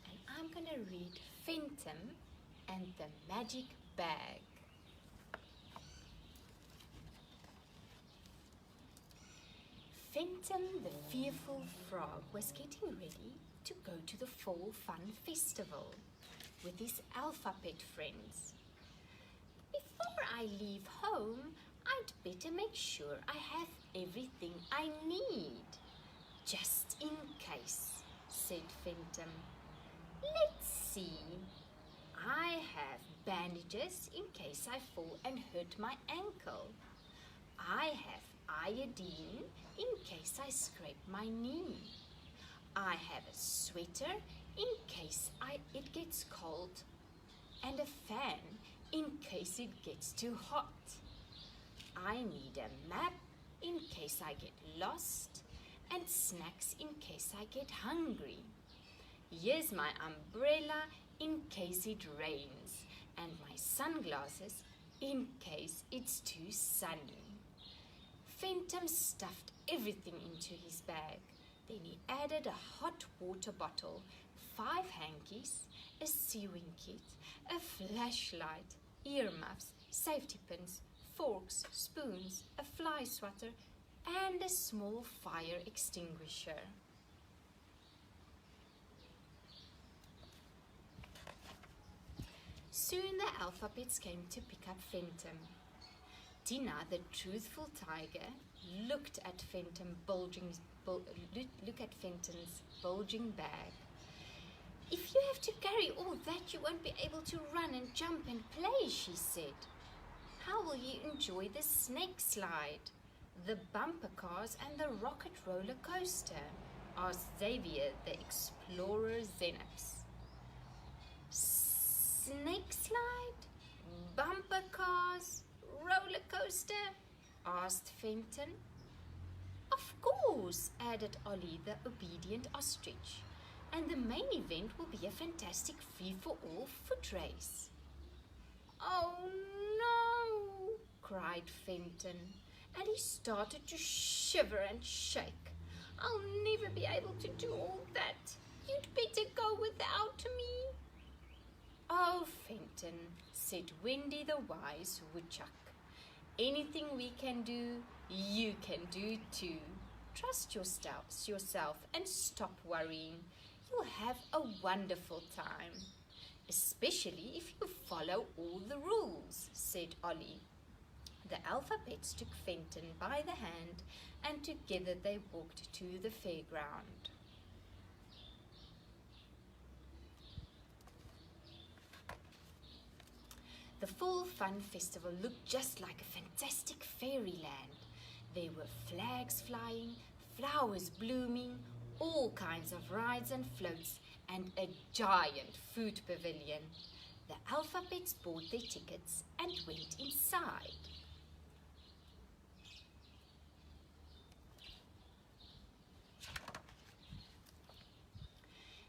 And I'm going to read Fentum and the Magic Bag. Fentum the fearful frog was getting ready to go to the Fall Fun Festival with his alphabet friends. Before I leave home, I'd better make sure I have everything I need. Just in case, said Fentum. Let's see. I have bandages in case I fall and hurt my ankle. I have iodine in case I scrape my knee. I have a sweater in case it gets cold, and a fan in case it gets too hot. I need a map in case I get lost, and snacks in case I get hungry. Here's my umbrella in case it rains, and my sunglasses in case it's too sunny. Fentum stuffed everything into his bag. Then he added a hot water bottle, 5 hankies, a sewing kit, a flashlight, earmuffs, safety pins, forks, spoons, a fly swatter, and a small fire extinguisher. Soon the alphabets came to pick up Fentum. Tina, the truthful tiger, looked at Fentum's bulging bag. If you have to carry all that, you won't be able to run and jump and play, she said. How will you enjoy the snake slide, the bumper cars and the rocket roller coaster? Asked Xavier, the explorer Xenops. Snake slide? Bumper cars? Roller coaster? Asked Fentum. Of course, added Ollie, the obedient ostrich. And the main event will be a fantastic free-for-all foot race. Oh no, cried Fentum, and he started to shiver and shake. I'll never be able to do all that. You'd better go without me. Oh, Fentum, said Wendy the wise woodchuck. Anything we can do, you can do too. Trust yourself and stop worrying. You'll have a wonderful time. Especially if you follow all the rules, said Ollie. The alphabets took Fentum by the hand and together they walked to the fairground. The Fall Fun Festival looked just like a fantastic fairyland. There were flags flying, flowers blooming, all kinds of rides and floats, and a giant food pavilion. The alphabets bought their tickets and went inside.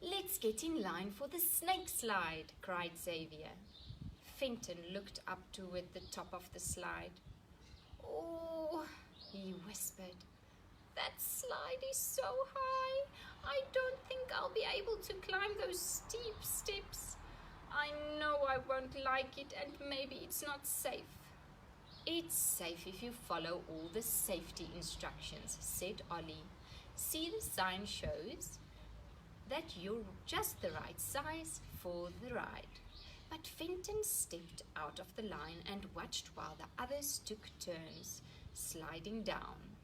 "Let's get in line for the snake slide," cried Xavier. Fenton looked up toward the top of the slide. "Oh," he whispered, "that slide is so high. I don't think I'll be able to climb those steep steps. I know I won't like it, and maybe it's not safe." "It's safe if you follow all the safety instructions," said Ollie. "See, the sign shows that you're just the right size for the ride." But Fenton stepped out of the line and watched while the others took turns sliding down.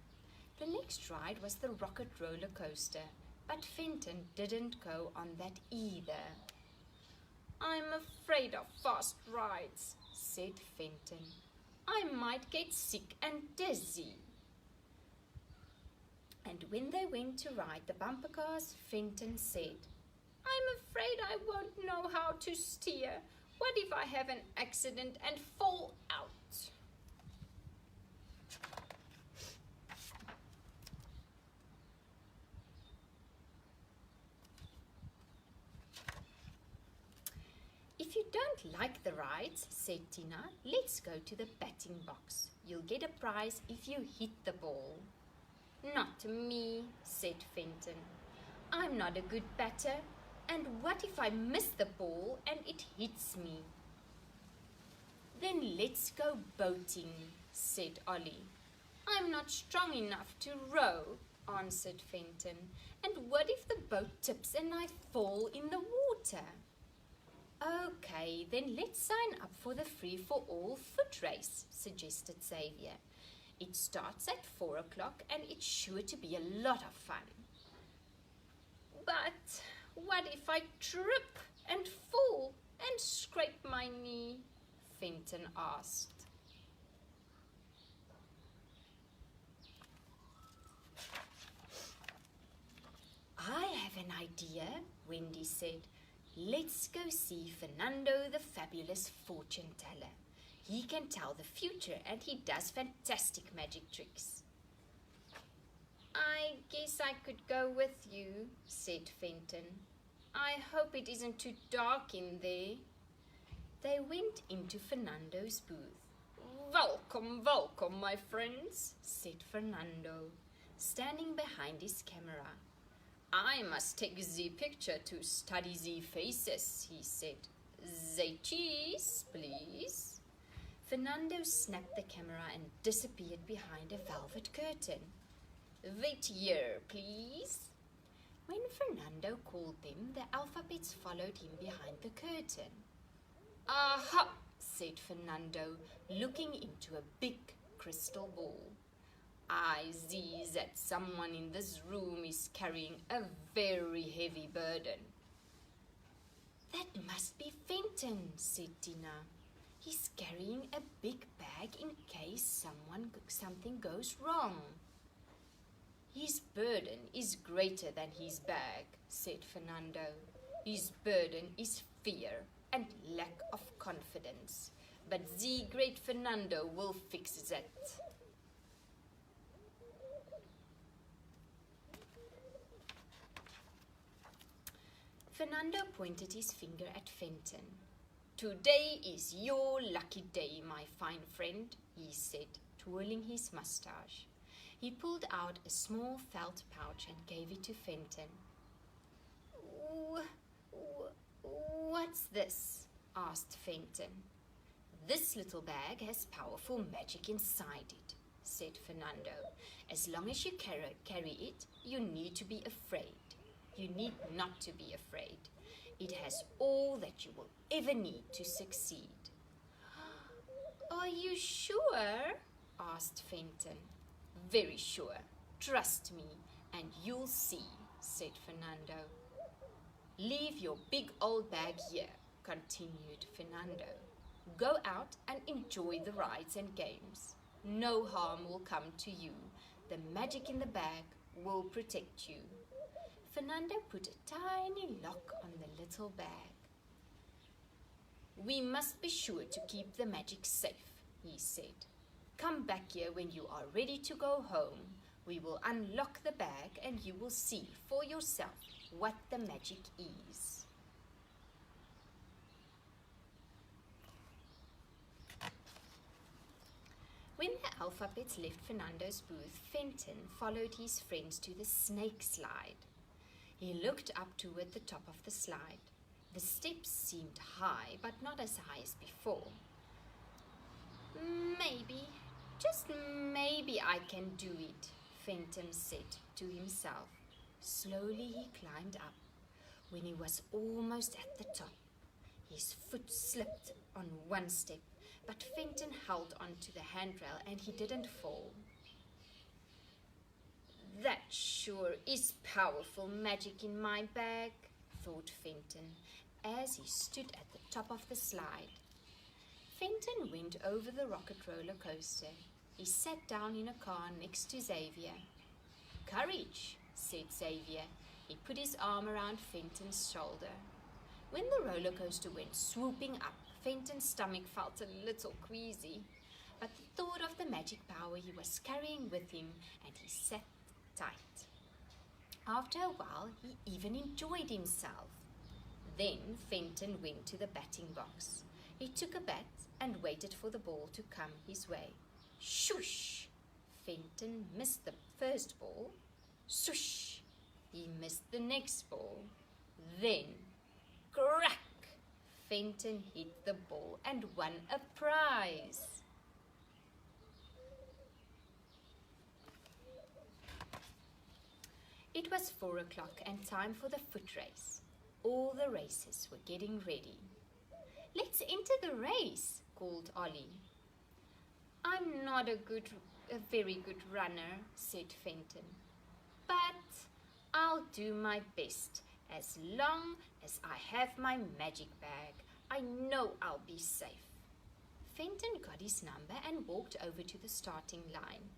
The next ride was the rocket roller coaster, but Fenton didn't go on that either. "I'm afraid of fast rides," said Fenton. "I might get sick and dizzy." And when they went to ride the bumper cars, Fenton said, "I'm afraid I won't know how to steer. What if I have an accident and fall out?" "If you don't like the rides," said Tina, "let's go to the batting box. You'll get a prize if you hit the ball." "Not me," said Fenton. "I'm not a good batter, and what if I miss the ball and it hits me?" "Then let's go boating," said Ollie. "I'm not strong enough to row," answered Fenton. "And what if the boat tips and I fall in the water?" "Okay, then let's sign up for the free-for-all foot race," suggested Xavier. "It starts at 4 o'clock and it's sure to be a lot of fun." "But what if I trip and fall and scrape my knee?" Fenton asked. "I have an idea," Wendy said. "Let's go see Fernando the fabulous fortune teller. He can tell the future and he does fantastic magic tricks." "I guess I could go with you," said Fenton. "I hope it isn't too dark in there." They went into Fernando's booth. "Welcome, welcome, my friends," said Fernando, standing behind his camera. "I must take the picture to study the faces," he said. "The cheese, please." Fernando snapped the camera and disappeared behind a velvet curtain. "Wait here, please." When Fernando called them, the alphabets followed him behind the curtain. "Aha!" said Fernando, looking into a big crystal ball. "I see that someone in this room is carrying a very heavy burden." "That must be Fenton," said Tina. "He's carrying a big bag in case something goes wrong." "His burden is greater than his bag," said Fernando. "His burden is fear and lack of confidence. But the great Fernando will fix that." Fernando pointed his finger at Fenton. "Today is your lucky day, my fine friend," he said, twirling his mustache. He pulled out a small felt pouch and gave it to Fenton. "What's this?" asked Fenton. "This little bag has powerful magic inside it," said Fernando. "As long as you carry it, you need to be afraid. You need not to be afraid. It has all that you will ever need to succeed." "Are you sure?" asked Fenton. "Very sure. Trust me, and you'll see," said Fernando. "Leave your big old bag here," continued Fernando. "Go out and enjoy the rides and games. No harm will come to you. The magic in the bag will protect you. Fernando put a tiny lock on the little bag. We must be sure to keep the magic safe, he said. Come back here when you are ready to go home. We will unlock the bag and you will see for yourself what the magic is. When the alphabets left Fernando's booth, Fenton followed his friends to the snake slide. He looked up toward the top of the slide. The steps seemed high, but not as high as before. Maybe, just maybe I can do it, Fentum said to himself. Slowly he climbed up. When he was almost at the top, his foot slipped on one step, but Fenton held onto the handrail and he didn't fall. That sure is powerful magic in my bag, thought Fenton, as he stood at the top of the slide. Fenton went over the rocket roller coaster. He sat down in a car next to Xavier. Courage, said Xavier. He put his arm around Fenton's shoulder. When the roller coaster went swooping up, Fenton's stomach felt a little queasy, but the thought of the magic power he was carrying with him, and he sat tight. After a while, he even enjoyed himself. Then Fenton went to the batting box. He took a bat and waited for the ball to come his way. Shoosh! Fenton missed the first ball. Swoosh! He missed the next ball. Then, crack! Fenton hit the ball and won a prize. It was 4 o'clock and time for the foot race. All the racers were getting ready. Let's enter the race, called Ollie. I'm not a very good runner, said Fenton, but I'll do my best. As long as I have my magic bag, I know I'll be safe. Fenton got his number and walked over to the starting line.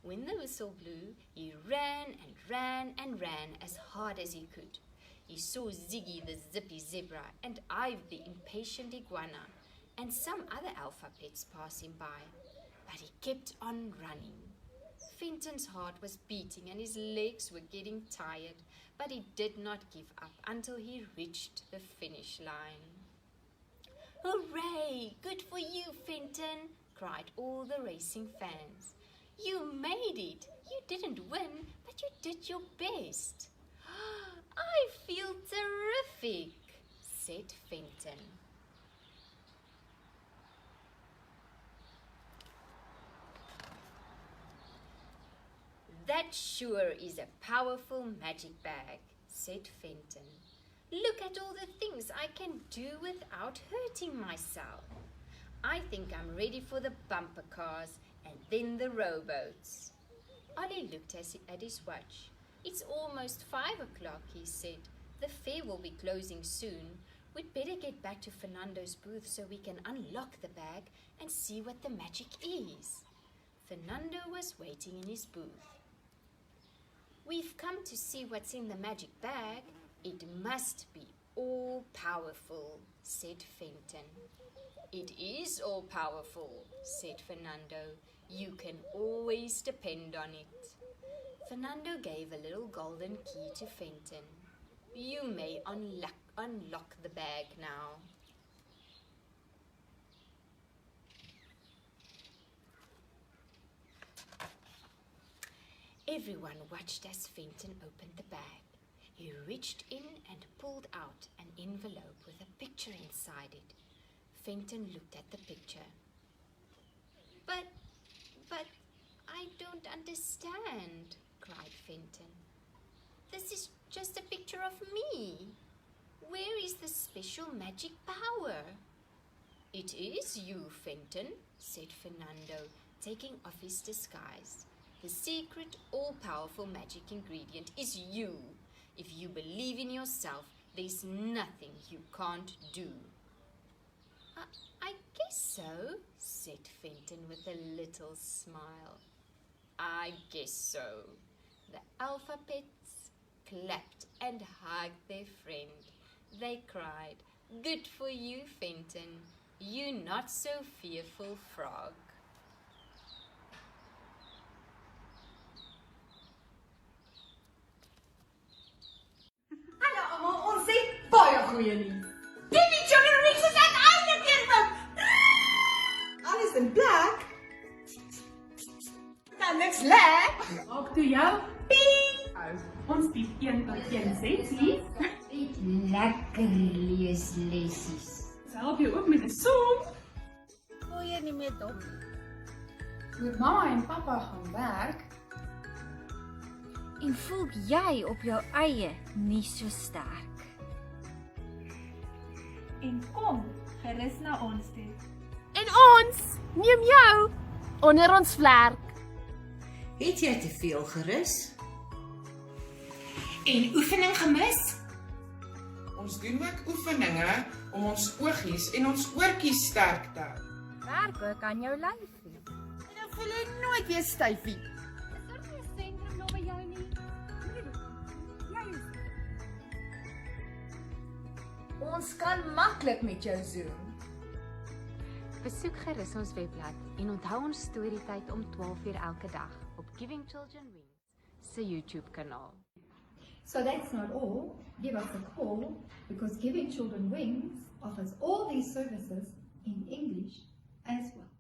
When the whistle blew, he ran and ran and ran as hard as he could. He saw Ziggy the zippy zebra and Ive the impatient iguana and some other alpha pets pass him by, but he kept on running. Fenton's heart was beating and his legs were getting tired, but he did not give up until he reached the finish line. Hooray! Good for you, Fenton! Cried all the racing fans. You made it! You didn't win, but you did your best. I feel terrific, said Fenton. That sure is a powerful magic bag, said Fenton. Look at all the things I can do without hurting myself. I think I'm ready for the bumper cars and then the rowboats. Ollie looked at his watch. It's almost 5 o'clock, he said. The fair will be closing soon. We'd better get back to Fernando's booth so we can unlock the bag and see what the magic is. Fernando was waiting in his booth. We've come to see what's in the magic bag. It must be all-powerful, said Fenton. It is all-powerful, said Fernando. You can always depend on it. Fernando gave a little golden key to Fenton. You may unlock the bag now. Everyone watched as Fenton opened the bag. He reached in and pulled out an envelope with a picture inside it. Fenton looked at the picture. But I don't understand, cried Fenton. This is just a picture of me. Where is the special magic power? It is you, Fenton, said Fernando, taking off his disguise. The secret, all-powerful magic ingredient is you. If you believe in yourself, there's nothing you can't do. I so, said Fenton with a little smile. I guess so. The alphabets clapped and hugged their friend. They cried, good for you, Fenton. You not so fearful frog. Hallo almal, ons het baie goeie nuus. Children Wings is uiteindelik weer oop. Alles in plek. Dan niks lek. Maak toe jou piep. Ons bied 1 tot 1 sessies. Eet lekker leeslessies. Ons help jou ook met 'n som. Voel jy nie meer dom? Moet mamma en pappa gaan werk. En voel jy op jou eie nie so sterk? En kom gerus na ons toe. En ons neem jou onder ons vlerk. Het jy te veel gerus? En oefening gemis? Ons doen ook oefeninge om ons oogies en ons oortjies sterk te hou. Werk ook aan jou lyfie. En dan voel jy nooit weer styfie. Is daar nie 'n sentrum naby jou nie? Ons kan maklik met jou Zoom. Besoek gerus ons webblad en onthou ons storietyd om 12:00 elke dag op Giving Children Wings se YouTube kanaal. So that's not all. Give us a call because Giving Children Wings offers all these services in English as well.